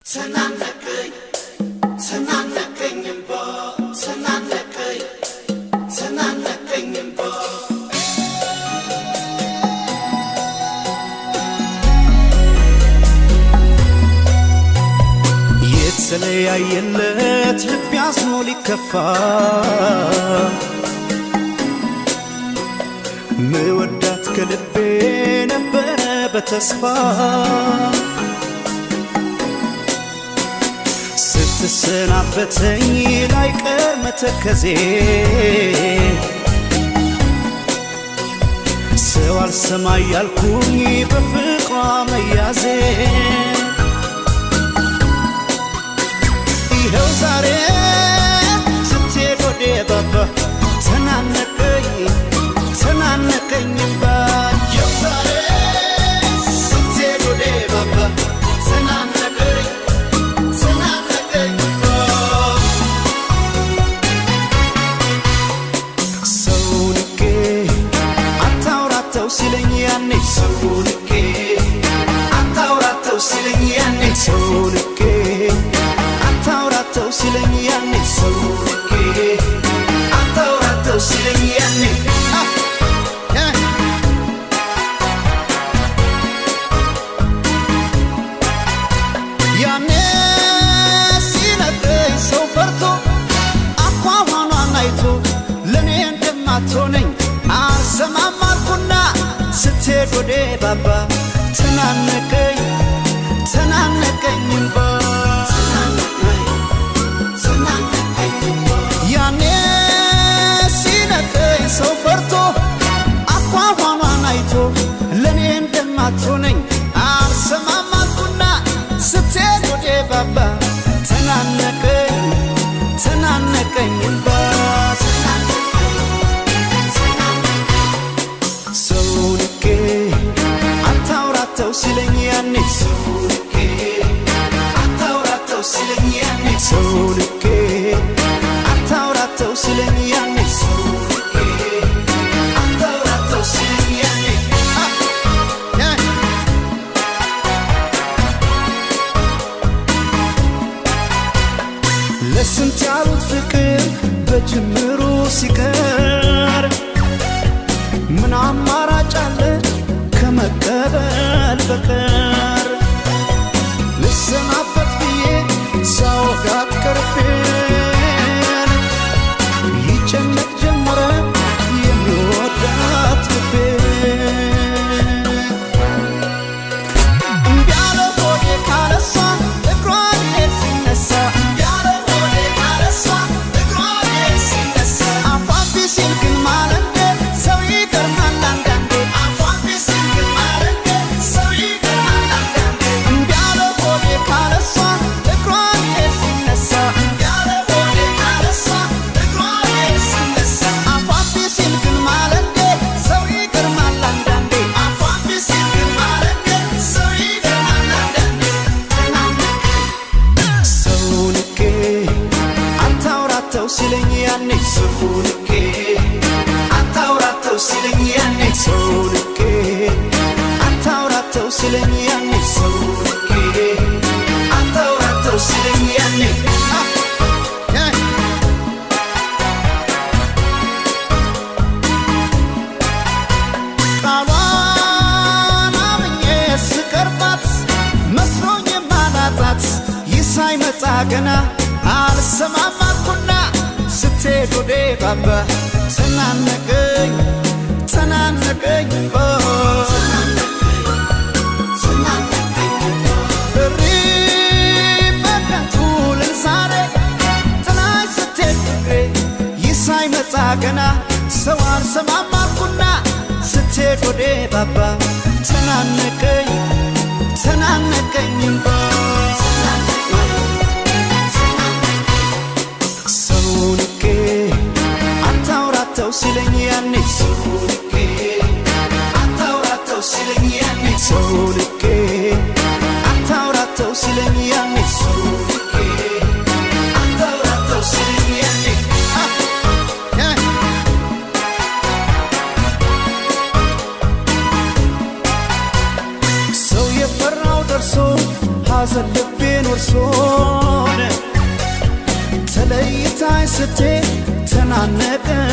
ተናነቀኝ እምባ ተናነቀኝ እምባ የተለያየለት ልብ ያዝኖ ሊከፋ ምወዳት ከልቤ ነበረ በተስፋ ስትሰናበተኝ ላይቀር መተከዜ ሰው አልሰማ ያልኩኝ በፍቅሯ መያዜ ይኸው ዛሬ ስትሄድ ወዴ ባባ ተናነቀኝ እምባ ይኸው ዛሬ ስትሄድ ወዴ ባባ ተናነቀኝ እምባ ሰው ንቄ አታውራተው ሲለኝ ያኔ ሰው ንቄ አታውራተው ሲለኝ ያኔ ሰው ንቄ አታውራተው ሲለኝ ያኔ ሰው ንቄ አታውራተው ሲለኝ ያኔ ያኔ ሲነግረኝ ሰው ፈርቶ አኳኋኗን አይቶ ለኔ እንደማትሆነኝ አልሰማም አልኩና ስትሄድ ወዴ ባባ ተናነቀኝ እምባ ያኔ ሲነግረኝ ሰው ፈርቶ አኳኋኗን አይቶ ለኔ እንደማትሆነኝ አልሰማም አልኩና ስትሄድ ወዴ ባባ ተናነቀኝ እምባ ሰው ንቄ አታውራተው ሲለኝ ያኔ ሰው ንቄ አታውራተው ሲለኝ ያኔ ሰው ንቄ አታውራተው ሲለኝ ያኔ ሰው ንቄ አታውራተው ሲለኝ ያኔ ለስንት ያሉት ፍቅር በጅምሩ ሲቀር ምን አማራጭ አለ ከመቀበል በቀር ልሰናበት ብዬ ሳወጋት ቀርቤን ይጨነቅ ጀመረ የሚወዳት ልቤን እምቢ አለ ሆዴ ካለሷ እግሯ ሊሄድ ሲነሳ አፏን ቢሲል ግን ማለንዴ ሰው ይገርማል አንዳንዴ እምቢ አለ ሆዴ ካለሷ እግሯ ሊሄድ ሲነሳ አፏን ቢሲል ግን ማለንዴ ሰው ይገርማል አንዳንዴ ሰው ንቄ አታውራተው ሲለኝ ያኔ ሰው ንቄ አታውራተው ሲለኝ ያኔ ሰው ንቄ አታውራተው ሲለኝ ያኔ ሰው ንቄ አታውራተው ሲለኝ ያኔ ቃሏን አምኜ ስቀርባት መስሎኝ ማላጣት ይህ ሳይመጣ ገና አልሰማም አልኩና ስትሄድ ወዴ ባባ ተናነቀኝ እምባ እሪ በከንቱ ልንሳሬ ጥላሽ ስትሄድ ፍቅሬ ይህ ሳይመጣ ገና ሰው አልሰማም አልኩና ስትሄድ ወዴ ባባ ተናነቀኝ እምባ ሰው ንቄ አታውራተው ሲለኝ ያኔ ሰው ንቄ አታውራተው ሲለኝ ያኔ ሰው ንቄ አታውራተው ሲለኝ ያኔ ሰው ንቄ አታውራተው ሲለኝ ያኔ ሰው የፈራው ደርሶ ተጨናነቀ